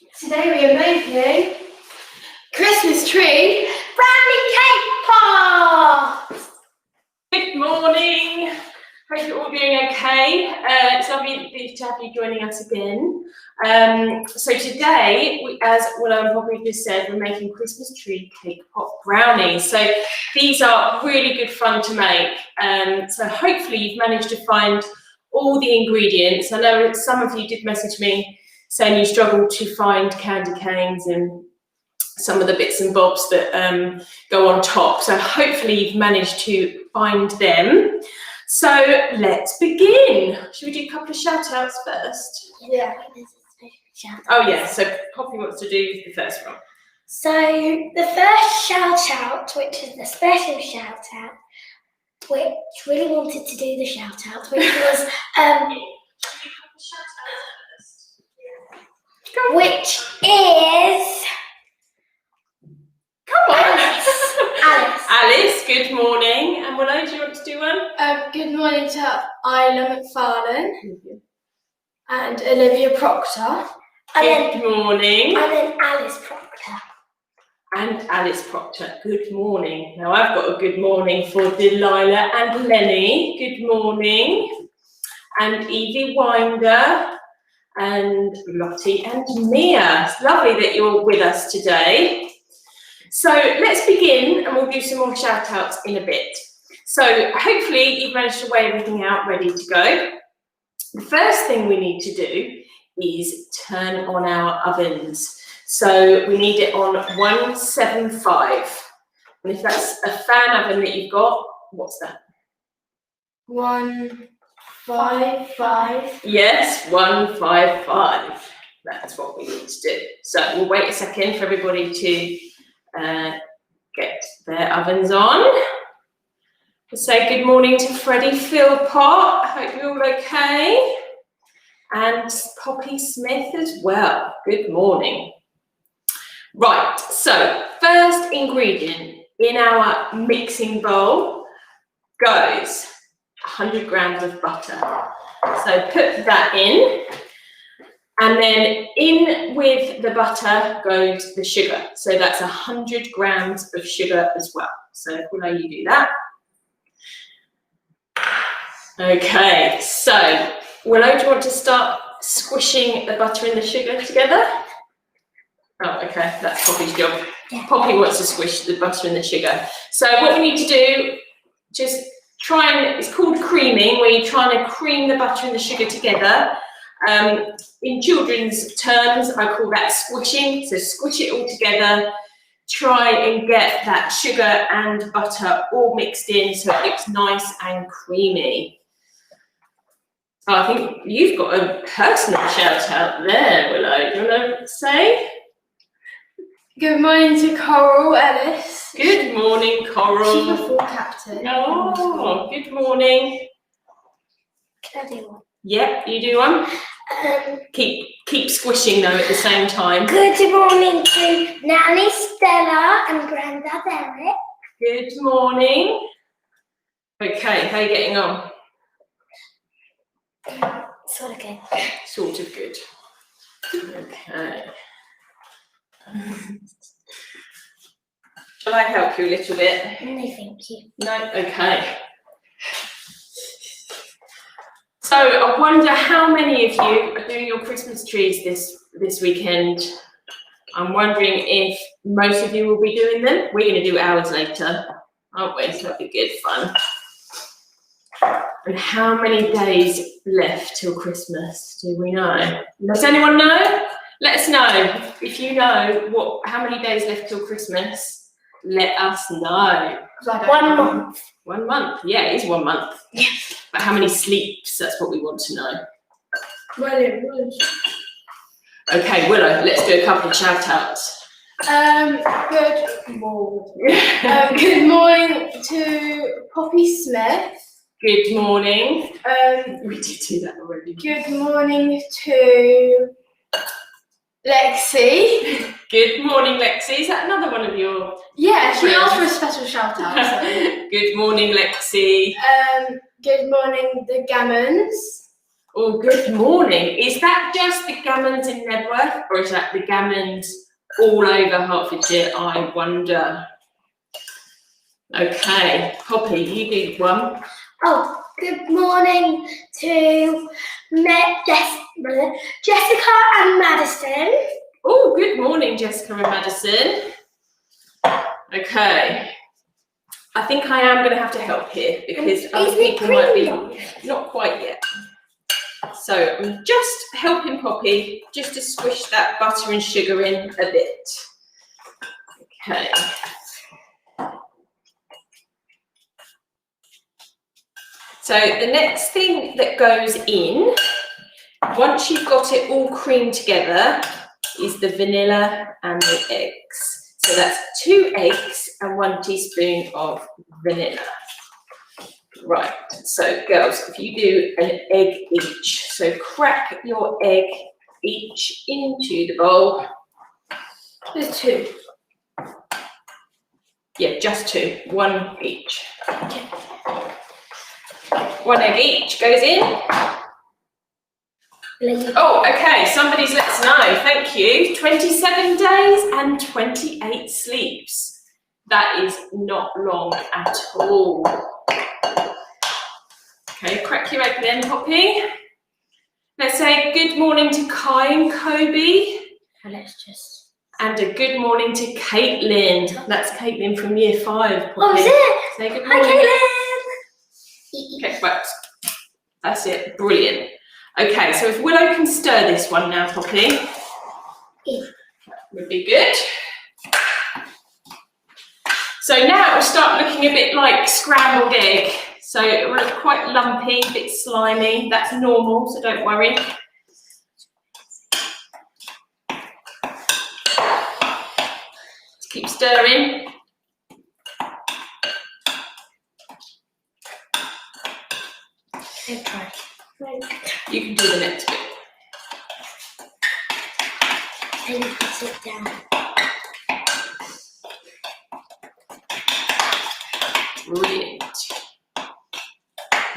Today we are making Christmas tree brownie cake pop! Good morning. Hope you're all doing okay. It's lovely to have you joining us again. So today, as Willow and Poppy just said, we're making Christmas tree cake pop brownies. So these are really good fun to make. So hopefully you've managed to find all the ingredients. I know some of you did message me saying you struggled to find candy canes and some of the bits and bobs that go on top. So hopefully you've managed to find them. So let's begin. Should we do a couple of shout outs first? Yeah. Oh yeah, so Poppy wants to do the first one. So the first shout out, which is the special shout out, which really wanted to do the shout out, which was which is Alice, good morning. And Willow, do you want to do one? Good morning to Isla McFarlane and Olivia Proctor. Good morning. And then Alice Proctor. And Alice Proctor, good morning. Now I've got a good morning for Delilah and Lenny. Good morning. And Evie Winder and Lottie and Mia. It's lovely that you're with us today. So let's begin and we'll do some more shout outs in a bit. So hopefully you've managed to weigh everything out ready to go. The first thing we need to do is turn on our ovens. So we need it on 175. And if that's a fan oven that you've got, what's that? 155. Yes, 155. That's what we need to do. So we'll wait a second for everybody to get their ovens on. We'll say good morning to Freddie Philpott. Hope you're all okay. And Poppy Smith as well. Good morning. Right, so first ingredient in our mixing bowl goes 100 grams of butter. So put that in. And then in with the butter goes the sugar. So that's 100 grams of sugar as well. So Willow, you do that. Okay, so Willow, do you want to start squishing the butter and the sugar together? Oh, okay, that's Poppy's job. Yeah. Poppy wants to squish the butter and the sugar. So what we need to do, just try and, it's called creaming, where you're trying to cream the butter and the sugar together. In children's terms, I call that squishing. So squish it all together. Try and get that sugar and butter all mixed in so it looks nice and creamy. Oh, I think you've got a personal shout out there, Willow. Do you want to say? Good morning to Coral Ellis. Good morning, Coral. She's my full captain. Oh, good morning. Can I do one? Yep, you do one. Keep squishing though at the same time. Good morning to Nanny Stella and Grandad Eric. Good morning. Okay, how are you getting on? Sort of good. Sort of good. Okay. Shall I help you a little bit? No, thank you. No? Okay. So I wonder how many of you are doing your Christmas trees this weekend. I'm wondering if most of you will be doing them. We're going to do ours later, aren't we? So that'll be good fun. And how many days left till Christmas? Do we know? Does anyone know? Let us know. If you know how many days left till Christmas, let us know. 1 month. 1 month. Yeah, it is 1 month. Yes. But how many sleeps? That's what we want to know. Well, it was. Okay, Willow, let's do a couple of shout outs. Good morning. Good morning to Poppy Smith. Good morning. We did do that already. Good morning to Lexi. Good morning, Lexi. Is that another one of your? Yeah, she asked for a special shout out. So. Good morning, Lexi. Good morning, the Gammons. Oh, good morning. Is that just the Gammons in Nebworth, or is that the Gammons all over Hertfordshire, I wonder? Okay, Poppy, you do one. Oh, good morning to Jessica and Madison. Oh, good morning, Jessica and Madison. Okay. I think I am going to have to help here because other people might be not quite yet. So I'm just helping Poppy just to squish that butter and sugar in a bit. Okay. So the next thing that goes in, once you've got it all creamed together, is the vanilla and the eggs. So that's 2 eggs and 1 teaspoon of vanilla. Right, so girls, if you do an egg each, so crack your egg each into the bowl. There's 2. Yeah, just 2, 1 each. Okay. 1 egg each goes in. Oh, okay, somebody's let us know, thank you. 27 days and 28 sleeps. That is not long at all. Okay, crack your egg then, Poppy. Let's say good morning to Kai and Kobe. And a good morning to Caitlin. That's Caitlin from year 5, Poppy. Oh, is it? Say good morning. Hi, Caitlin. Okay, right. That's it, brilliant. Okay, so if Willow can stir this one now, Poppy, would be good. So now it will start looking a bit like scrambled egg. So it will look quite lumpy, a bit slimy. That's normal, so don't worry. Just keep stirring. Okay. You can do the next bit. And put it down. Brilliant.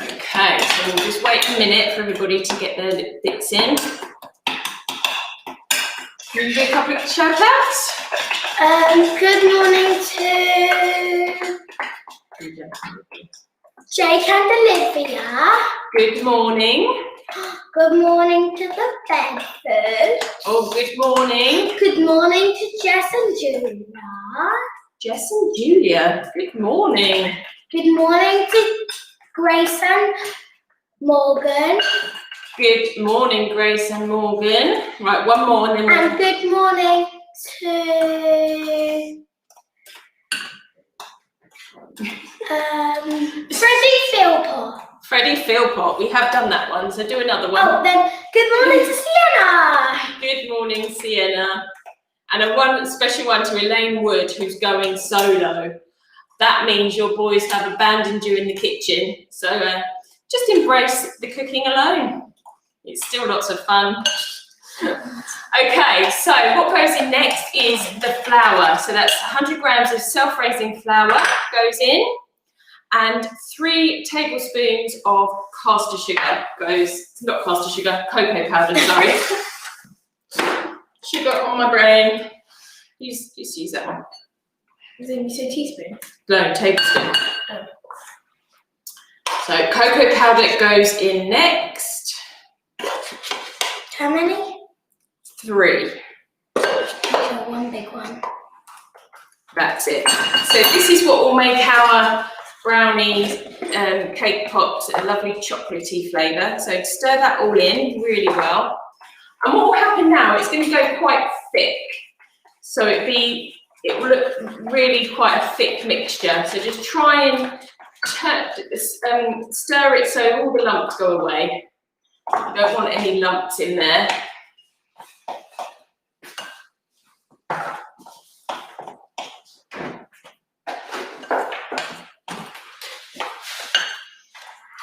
Okay, so we'll just wait a minute for everybody to get their bits in. Can you do a couple of shout outs? Good morning to Jake and Olivia. Good morning. Good morning to the Bedford. Oh, good morning. Good morning to Jess and Julia. Jess and Julia, good morning. Good morning to Grace and Morgan. Good morning, Grace and Morgan. Right, one more and then we'll... And good morning to Freddie Philpott. Freddie Philpott, we have done that one, so do another one. Oh, then good morning to Sienna. Good morning, Sienna. And a special one to Elaine Wood, who's going solo. That means your boys have abandoned you in the kitchen. So just embrace the cooking alone. It's still lots of fun. Okay, so what goes in next is the flour. So that's 100 grams of self-raising flour goes in, and 3 tablespoons of caster sugar not caster sugar, cocoa powder, sorry. Sugar on my brain. Just use that one. Then you say teaspoon? No, tablespoon. Oh. So cocoa powder goes in next. How many? 3. So 1 big one. That's it. So this is what will make our brownies cake pops a lovely chocolatey flavour. So stir that all in really well. And what will happen now, it's going to go quite thick. So it will look really quite a thick mixture. So just try and stir it so all the lumps go away. You don't want any lumps in there.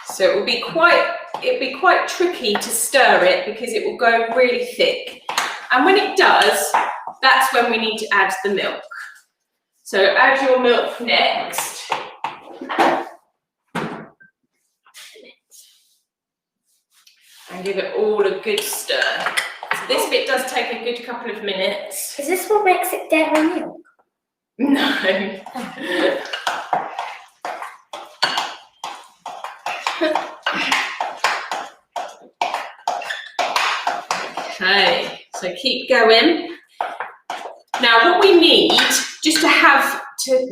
So it'll be quite tricky to stir it because it will go really thick. And when it does, that's when we need to add the milk. So add your milk next. And and give it all a good stir. So this bit does take a good couple of minutes. Is this what makes it dairy milk? No. Okay, so keep going. Now what we need, just to have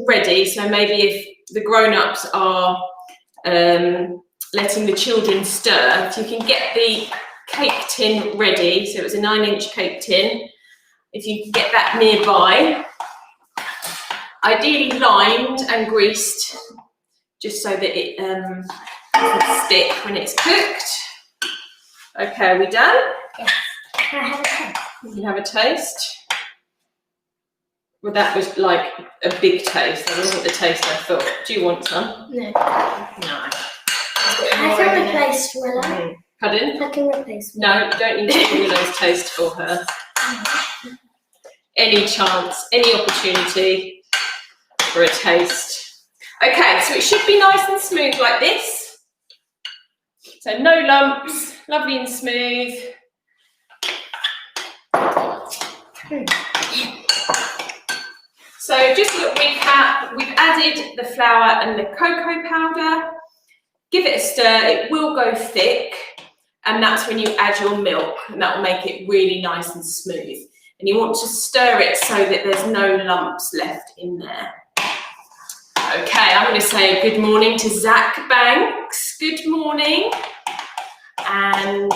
ready, so maybe if the grown-ups are letting the children stir, if you can get the cake tin ready, so it was a 9-inch cake tin, if you can get that nearby, ideally lined and greased, just so that it doesn't stick when it's cooked. Okay, are we done? Yes. Can I have a taste? You can have a taste. Well, that was like a big taste. That wasn't the taste I thought. Do you want some? No. No. I can replace Willow. Pardon? I can replace Willow. No, you don't need to do Willow's taste for her. Any chance, any opportunity for a taste. Okay, so it should be nice and smooth like this. So no lumps, lovely and smooth. So just a little recap, we've added the flour and the cocoa powder. Give it a stir, it will go thick, and that's when you add your milk, and that will make it really nice and smooth. And you want to stir it so that there's no lumps left in there. Okay, I'm going to say good morning to Zach Banks. Good morning. And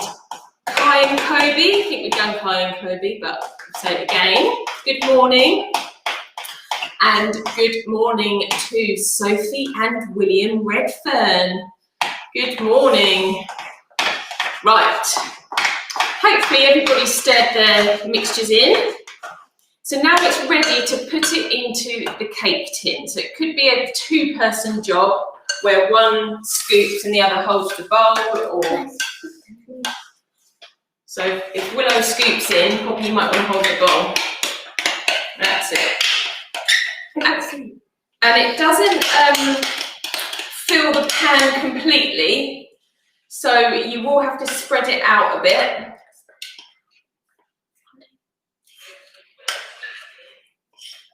Kai and Kobe. I think we've done Kai and Kobe, but I'll say it again. Good morning. And good morning to Sophie and William Redfern. Good morning. Right. Hopefully everybody's stirred their mixtures in. So now it's ready to put it into the cake tin. So it could be a 2-person job where one scoops and the other holds the bowl, or so if Willow scoops in, probably you might want to hold the bowl. That's it. And it doesn't fill the pan completely, so you will have to spread it out a bit.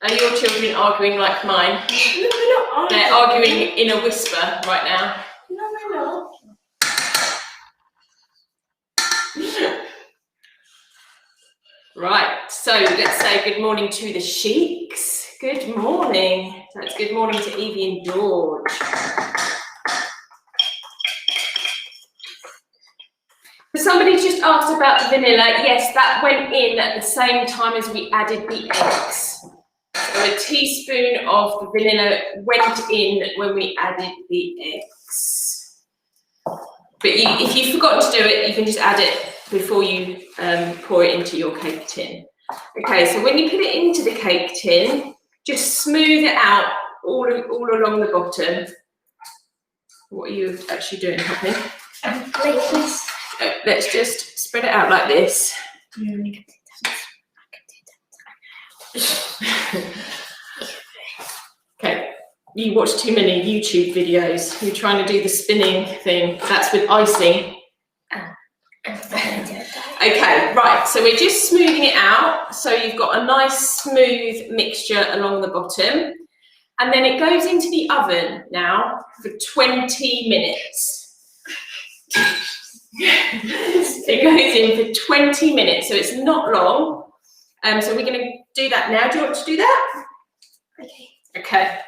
Are your children arguing like mine? No, we're not arguing. They're arguing in a whisper right now. No, we're not. Right, so let's say good morning to the Sheiks. Good morning. So it's good morning to Evie and George. So somebody just asked about the vanilla. Yes, that went in at the same time as we added the eggs. So a teaspoon of the vanilla went in when we added the eggs. But if you've forgotten to do it, you can just add it before you pour it into your cake tin. Okay, so when you put it into the cake tin, just smooth it out all along the bottom. What are you actually doing, Hoppy? Let's just spread it out like this. Okay, you watch too many YouTube videos. You're trying to do the spinning thing. That's with icing. Okay, right, so we're just smoothing it out. So you've got a nice smooth mixture along the bottom. And then it goes into the oven now for 20 minutes. It goes in for 20 minutes, so it's not long. So we're going to do that now. Do you want to do that? Okay. Okay.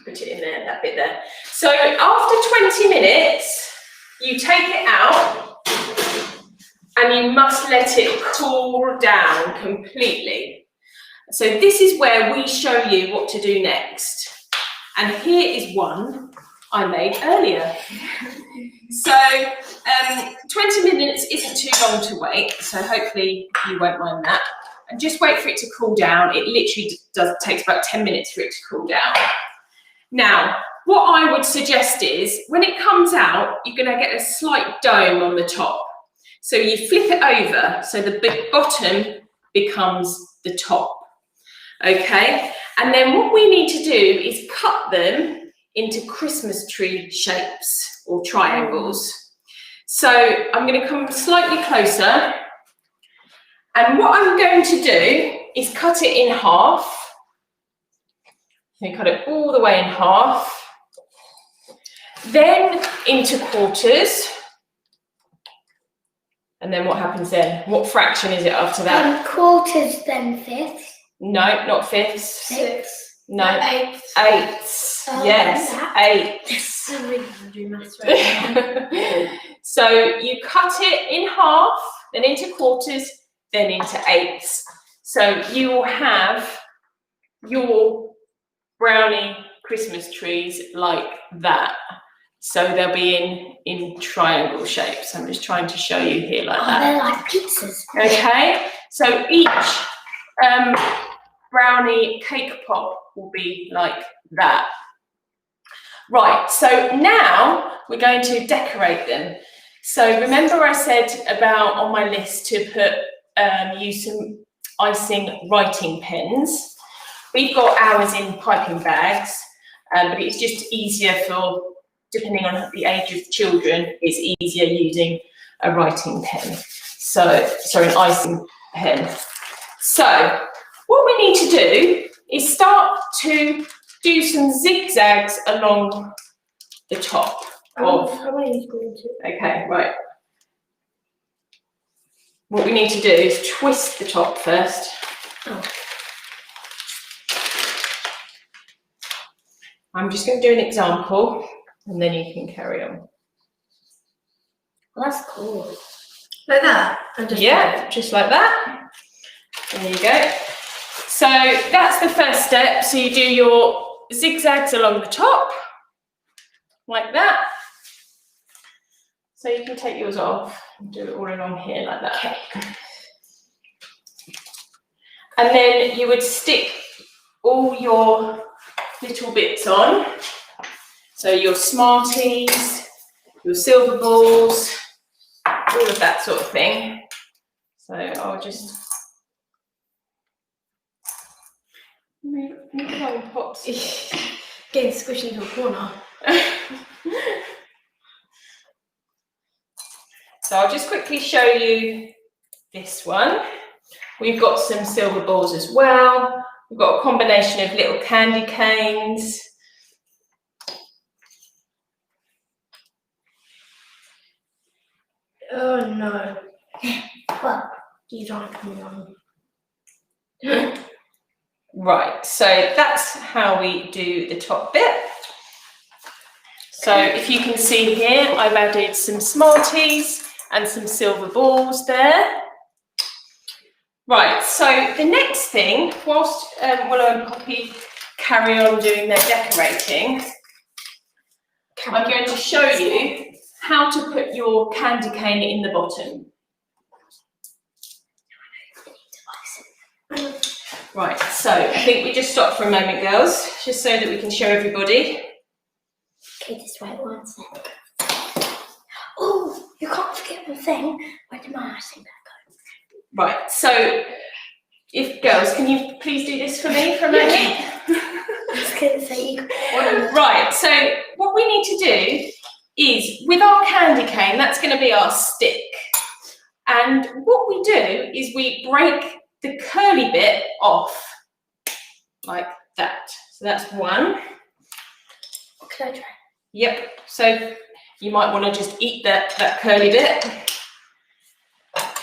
Put it in there, that bit there. So after 20 minutes, you take it out and you must let it cool down completely. So this is where we show you what to do next. And here is one I made earlier. So 20 minutes isn't too long to wait, so hopefully you won't mind that. And just wait for it to cool down. It literally takes about 10 minutes for it to cool down. Now, what I would suggest is, when it comes out, you're going to get a slight dome on the top. So you flip it over, so the big bottom becomes the top. Okay? And then what we need to do is cut them into Christmas tree shapes. or triangles. So I'm going to come slightly closer, and what I'm going to do is cut it in half. So cut it all the way in half, then into quarters. And then what happens then? What fraction is it after that? Quarters, then fifths. No, not fifths. Sixths. No, Eighths. Eighths. Oh, Yes, like eighths. I'm really going to do maths right now. So you cut it in half, then into quarters, then into eighths. So you will have your brownie Christmas trees like that. So they'll be in triangle shapes. I'm just trying to show you here like that. They're like pizzas. Okay, so each brownie cake pop will be like that. Right, so now we're going to decorate them. So remember I said about on my list to put use some icing writing pens. We've got ours in piping bags, but it's just easier for, depending on the age of children, it's easier using a writing pen. So, sorry, an icing pen. So what we need to do is start to do some zigzags along the top of. Okay, right. What we need to do is twist the top first. Oh. I'm just going to do an example, and then you can carry on. Well, that's cool. Like that? Yeah, just like that. There you go. So that's the first step. So you do your zigzags along the top, like that. So you can take yours off and do it all along here like that. Okay. And then you would stick all your little bits on. So your Smarties, your silver balls, all of that sort of thing. So I'll just pops. Getting squished into a corner. So I'll just quickly show you this one. We've got some silver balls as well. We've got a combination of little candy canes. Oh no. Well, these aren't coming on. Right, so that's how we do the top bit. So if you can see here, I've added some Smarties and some silver balls there. Right, so the next thing, whilst Willow and Poppy carry on doing their decorating, I'm going to show you how to put your candy cane in the bottom. Right, so I think we just stop for a moment, girls, just so that we can show everybody. Okay, just wait 1 sec. Oh, you can't forget the thing. Where did my icing bag go? Right, so if girls, can you please do this for me for a moment? I was going to say you. Right, so what we need to do is, with our candy cane, that's going to be our stick. And what we do is we break the curly bit off, like that. So that's one. What can I try? Yep, so you might want to just eat that curly bit.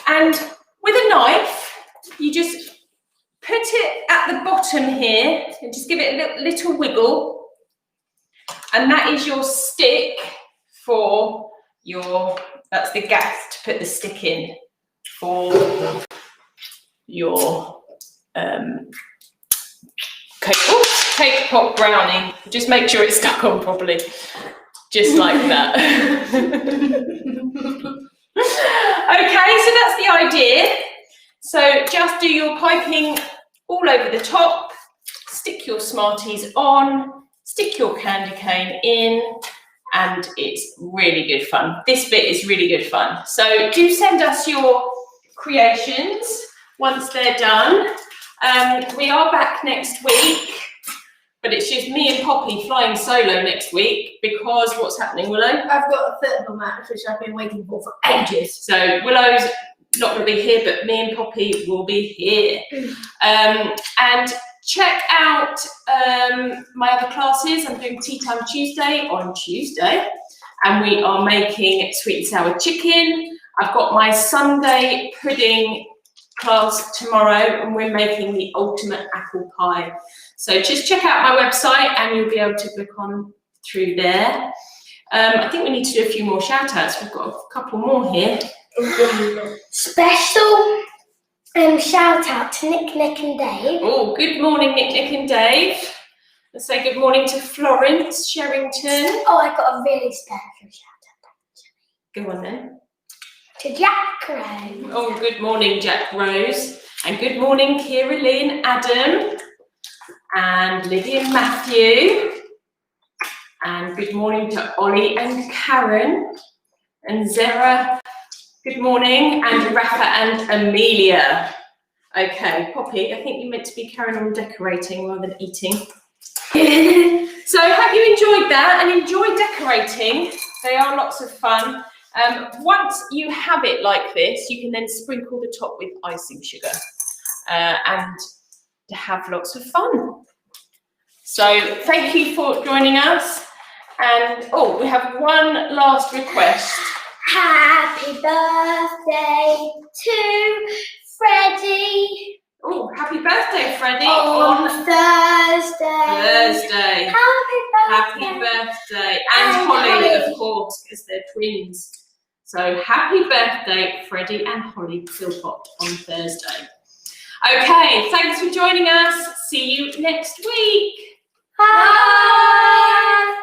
And with a knife, you just put it at the bottom here and just give it a little wiggle. And that is your stick for your, that's the gap to put the stick in for your cake pop brownie. Just make sure it's stuck on properly. Just like that. Okay, so that's the idea. So just do your piping all over the top, stick your Smarties on, stick your candy cane in, and it's really good fun. This bit is really good fun. So do send us your creations once they're done. We are back next week but it's just me and Poppy flying solo next week because what's happening, Willow? I've got a football match which I've been waiting for ages. So Willow's not going to be here, but me and Poppy will be here. And check out my other classes. I'm doing Tea Time Tuesday on Tuesday, and we are making sweet and sour chicken. I've got my Sunday pudding class tomorrow, and we're making the ultimate apple pie. So just check out my website and you'll be able to look on through there. I think we need to do a few more shout outs. We've got a couple more here. Special shout out to Nick and Dave. Oh, good morning, Nick and Dave. Let's say good morning to Florence Sherrington. Oh, I got a really special shout Go on then. out to Jack Rose. Oh, good morning, Jack Rose. And good morning, Kira Lynn, Adam, and Lydia and Matthew. And good morning to Ollie and Karen and Zara. Good morning, and Rafa and Amelia. Okay, Poppy, I think you meant to be carrying on decorating rather than eating. So have you enjoyed that and enjoy decorating? They are lots of fun. Once you have it like this, you can then sprinkle the top with icing sugar and have lots of fun. So thank you for joining us. And oh, we have one last request. Happy birthday to Freddie. Oh, happy birthday, Freddie. On Thursday. Thursday. Happy Happy birthday. birthday. And Holly, of course, because they're twins. So happy birthday, Freddie and Holly Philpott on Thursday. Okay, thanks for joining us. See you next week. Bye.